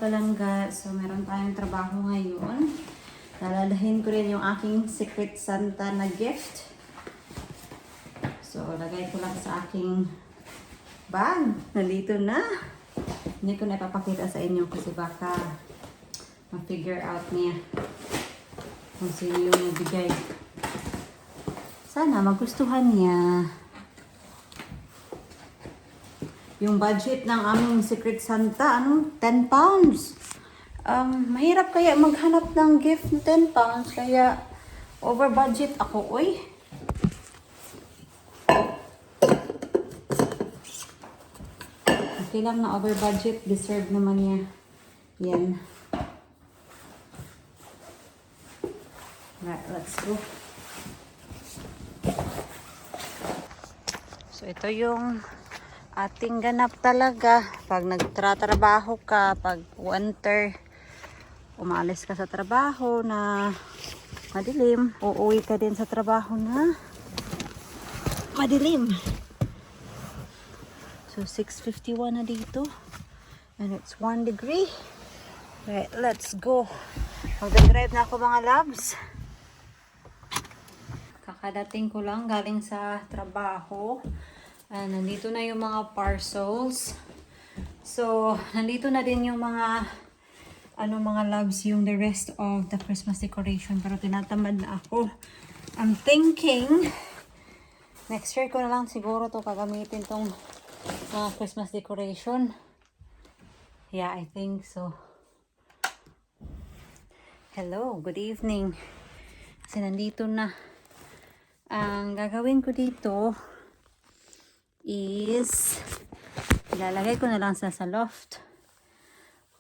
palangga. So, meron tayong trabaho ngayon. Lalalahin ko rin yung aking Secret Santa na gift. So, lagay ko lang sa aking bag. Nandito na. Hindi ko na ipapakita sa inyo kasi baka ma-figure out niya kung sino yung nagbigay. Sana magustuhan niya. Yung budget ng aming Secret Santa, 10 pounds. Mahirap kaya maghanap ng gift na 10 pounds, kaya over budget ako, uy. Okay lang na over budget, deserve naman niya. Yan. Right, let's go. So, ito yung ating ganap talaga pag nagtratrabaho ka, pag winter, umalis ka sa trabaho na madilim, uuwi ka din sa trabaho na madilim. So 6:51 na dito and it's 1 degree. Right, let's go. Mag-drive na ako mga loves. Kakadating ko lang galing sa trabaho. Nandito na yung mga parcels. So, nandito na din yung mga mga loves, yung the rest of the Christmas decoration. Pero tinatamad na ako. I'm thinking, next year ko na lang siguro to gagamitin tong mga Christmas decoration. Yeah, I think so. Hello, good evening. Kasi nandito na. Ang gagawin ko dito is ilalagay ko na lang sa loft.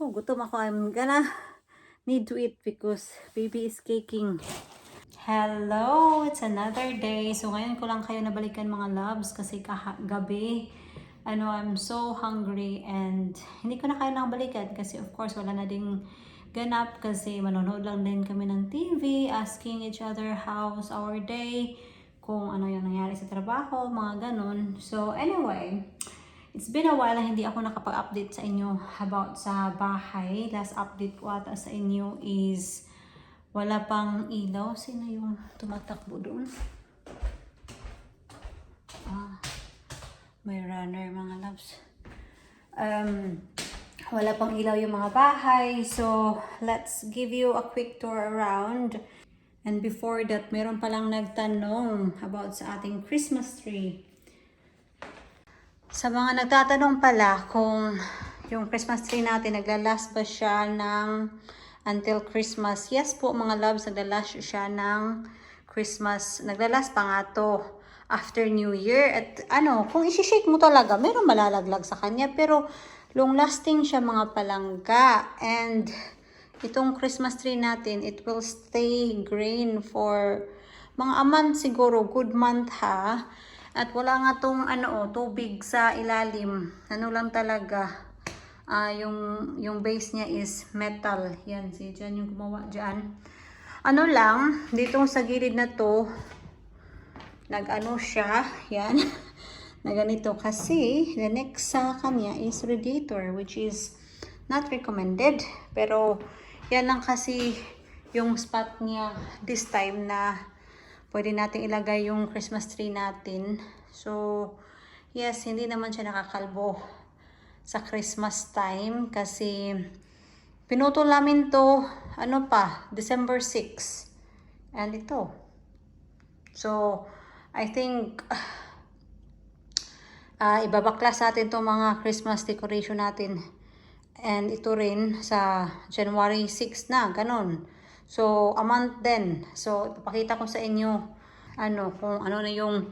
Oh, gutom ako. I'm gonna need to eat because baby is caking. Hello, it's another day. So ngayon ko lang kayo nabalikan mga loves kasi gabi I'm so hungry and hindi ko na kayo nakabalikan kasi of course wala na ding ganap kasi manonood lang din kami ng TV, asking each other how's our day, kung ano yung nangyari sa trabaho, mga ganun. So anyway, it's been a while na hindi ako nakapag-update sa inyo about sa bahay. Last update ko ata sa inyo is wala pang ilaw. Sino yung tumatakbo doon? May runner mga loves. Wala pang ilaw yung mga bahay. So let's give you a quick tour around. And before that, meron palang nagtanong about sa ating Christmas tree. Sa mga nagtatanong pala kung yung Christmas tree natin, naglalast ba siya ng until Christmas? Yes po mga loves, naglalast siya ng Christmas. Naglalast pa nga to after New Year. At kung isi-shake mo talaga, meron malalaglag sa kanya. Pero long lasting siya mga palangga. And itong Christmas tree natin, it will stay green for mga a month siguro, good month ha. At wala nga tong tubig sa ilalim. Lang talaga, yung base niya is metal. Yan, si Jan yung gumawa dyan. Lang, dito sa gilid na to, siya, yan, na ganito. Kasi, the next sa kanya is radiator, which is not recommended. Pero, yan lang kasi yung spot niya this time na pwede nating ilagay yung Christmas tree natin. So, yes, hindi naman siya nakakalbo sa Christmas time kasi pinutol namin to, December 6. And ito. So, I think ibabaklas natin itong mga Christmas decoration natin. And ito rin sa January 6 na, ganun. So, a month din. So, ipapakita ko sa inyo kung ano na yung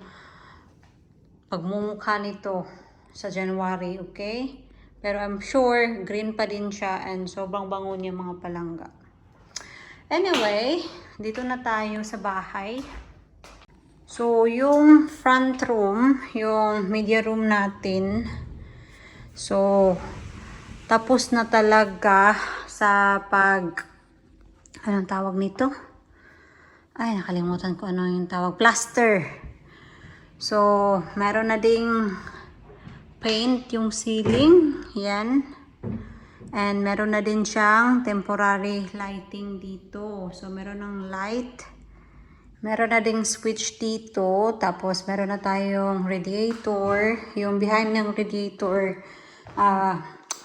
pagmumukha nito sa January, okay? Pero I'm sure green pa din siya and sobrang bango niya mga palangga. Anyway, dito na tayo sa bahay. So, yung front room, yung media room natin. So, tapos na talaga sa anong tawag nito? Ay, nakalimutan ko ano yung tawag. Plaster. So, meron na ding paint yung ceiling. Yan. And meron na din siyang temporary lighting dito. So meron ng light. Meron na ding switch dito. Tapos meron na tayong radiator. Yung behind ng radiator,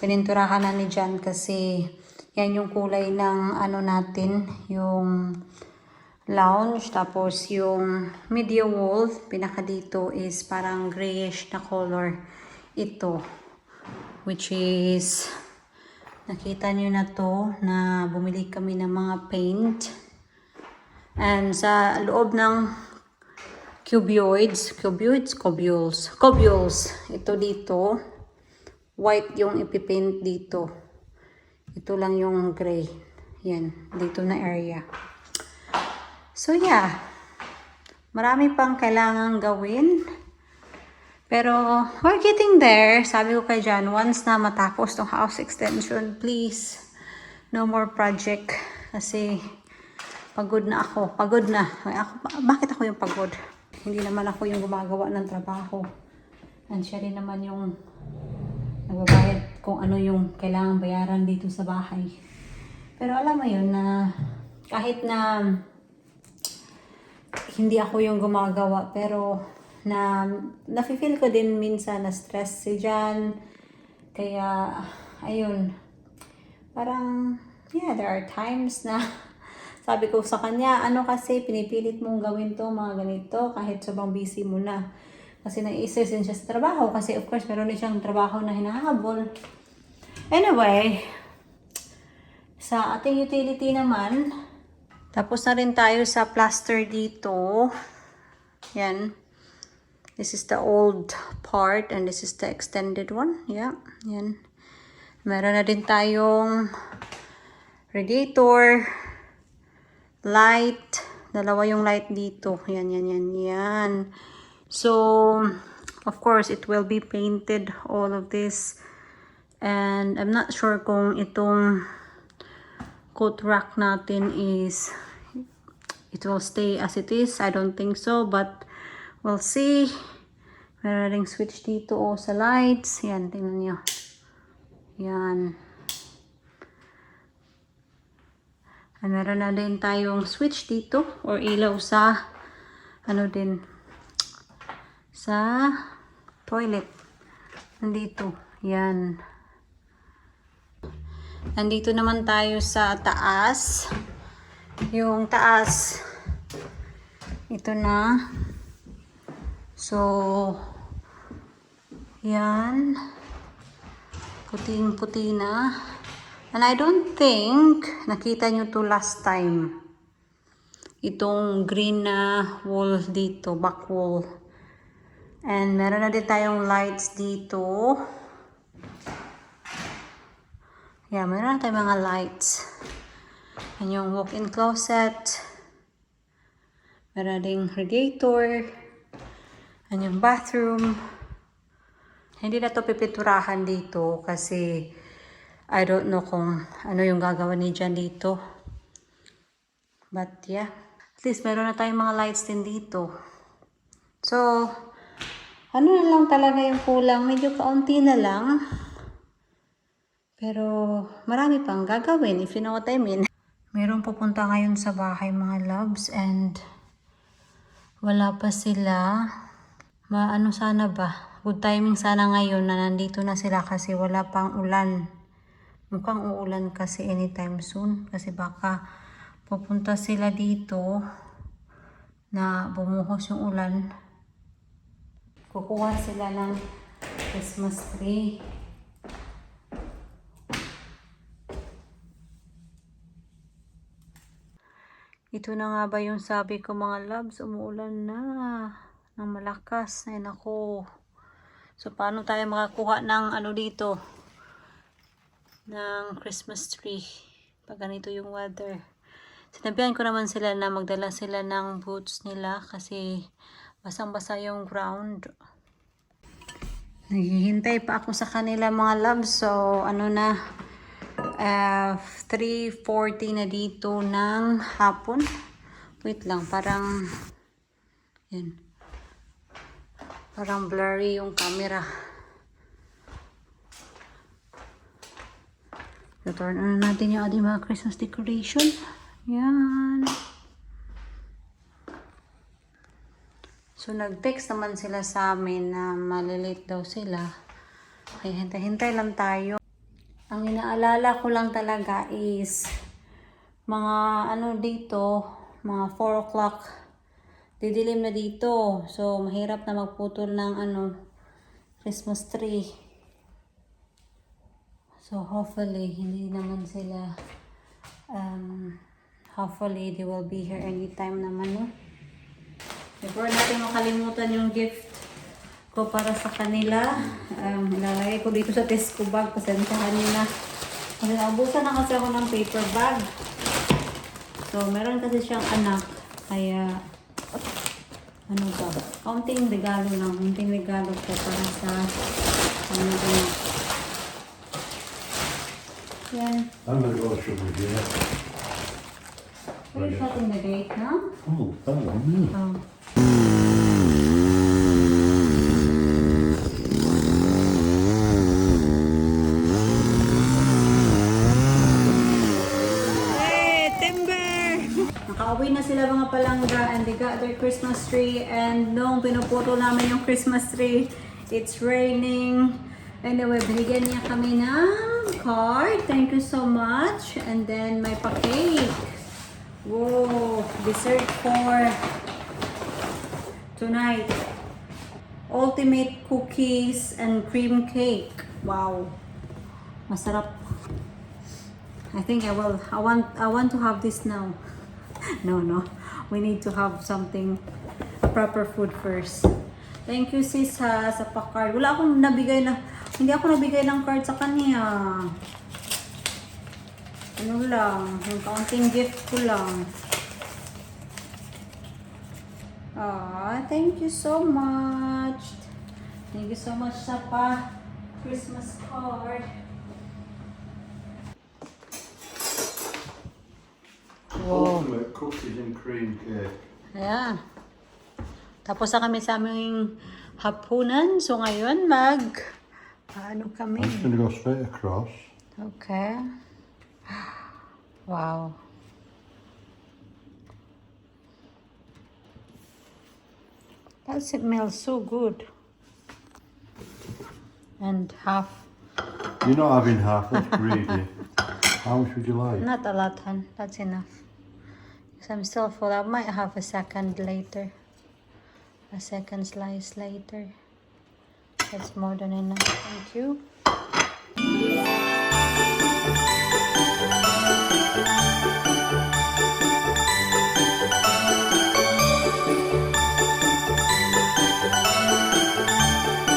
pininturahan na ni Jan kasi yan yung kulay ng ano natin, yung lounge. Tapos yung media wall, pinaka dito is parang grayish na color. Ito, which is, nakita nyo na to, na bumili kami ng mga paint. And sa loob ng cubules, ito dito, white yung ipipaint dito. Ito lang yung gray. Yan, dito na area. So yeah, marami pang kailangang gawin. Pero we're getting there. Sabi ko kay Jan, once na matapos tong house extension, please, no more project. Kasi pagod na ako. Pagod na. Bakit ako yung pagod? Hindi naman ako yung gumagawa ng trabaho. And siya rin naman yung nagbabayad kung ano yung kailangang bayaran dito sa bahay. Pero alam mo yun na kahit na hindi ako yung gumagawa, pero nafe-feel ko din minsan na stress si Jan. Kaya, ayun. Parang, yeah, there are times na sabi ko sa kanya, ano kasi pinipilit mong gawin to, mga ganito, kahit sobrang busy mo na. Kasi nai-stress din siya sa trabaho. Kasi of course, meron din siyang trabaho na hinahabol. Anyway, sa ating utility naman, tapos na rin tayo sa plaster dito. Yan. This is the old part and this is the extended one. Yeah, yan. Meron na din tayong radiator, light. Dalawa yung light dito. Yan, yan, yan, yan. So, of course, it will be painted, all of this. And I'm not sure kung itong coat rack natin is, it will stay as it is. I don't think so, but we'll see. Meron ring switch dito sa lights. Yan, tingnan nyo. Yan. And meron na din tayong switch dito or ilaw sa ano din sa toilet. Nandito. Yan. Nandito naman tayo sa taas. Yung taas, ito na. So, yan. Puting-puti na. And I don't think nakita nyo to last time. Itong green na wall dito, back wall. And meron na din tayong lights dito. Yeah, meron na tayong mga lights. And yung walk-in closet. Meron na ding radiator. And yung bathroom. Hindi na to pipinturahan dito kasi I don't know kung ano yung gagawin ni Jan dito. But yeah, at least meron na tayong mga lights din dito. So, ano na lang talaga yung kulang. Medyo kaunti na lang. Pero marami pang gagawin, if you know what I mean. Meron pupunta ngayon sa bahay mga loves and wala pa sila. Ano sana ba? Good timing sana ngayon na nandito na sila kasi wala pang ulan. Mukhang uulan kasi anytime soon. Kasi baka pupunta sila dito na bumuhos yung ulan. Kukuha sila ng Christmas tree. Ito na nga ba yung sabi ko mga loves, umuulan na ng malakas. Ay nako. So paano tayo makakuha ng ano dito? Ng Christmas tree. Pag ganito yung weather. Sinabihan ko naman sila na magdala sila ng boots nila kasi basang-basa yung ground. Naghihintay pa ako sa kanila mga loves. So ano na, 3:40 na dito ng hapon. Wait lang, parang yan. Parang blurry yung camera. So, turn on natin yung ating mga Christmas decoration. Yan. So, nag-text naman sila sa amin na malilate daw sila. Okay, hintay-hintay lang tayo. Ang inaalala ko lang talaga is mga dito, mga 4 o'clock. Didilim na dito. So, mahirap na magputol ng Christmas tree. So, hopefully, hindi naman sila, hopefully, they will be here anytime naman, no? Before natin makalimutan yung gift ko para sa kanila, ilalagay ko dito sa Tesco bag, pasensyahan nyo na. Kasi naubusan na kasi ako ng paper bag. So, meron kasi siyang anak, kaya, kaunting regalo lang, kaunting regalo ko para sa anak. Yan. I'm going to go show you here. Are you shutting the gate now? Oh, that one, yeah. Oh. Hey, timber! Nakauwi na sila mga palangga and they got their Christmas tree, and nung pinuputol namin yung Christmas tree, it's raining. Anyway, binigyan niya kami ng card. Thank you so much. And then may pa-cake. Whoa, dessert for tonight. Ultimate cookies and cream cake. Wow. Masarap. I think I want to have this now. No. We need to have something proper food first. Thank you sis sa pa-card. Hindi ako nabigay ng card sa kanya. Yung kaunting gift ko lang. Thank you so much. Thank you so much sa Christmas card. Wow. Ultimate cookies and cream cake. Ayan. Tapos na kami sa aming hapunan. So ngayon kami? I'm just going to go straight across. Okay. Wow. That smells so good. And half. You're not having half, that's greedy. How much would you like? Not a lot, hon. That's enough. Because I'm still full. I might have a second later. A second slice later. That's more than enough. Thank you.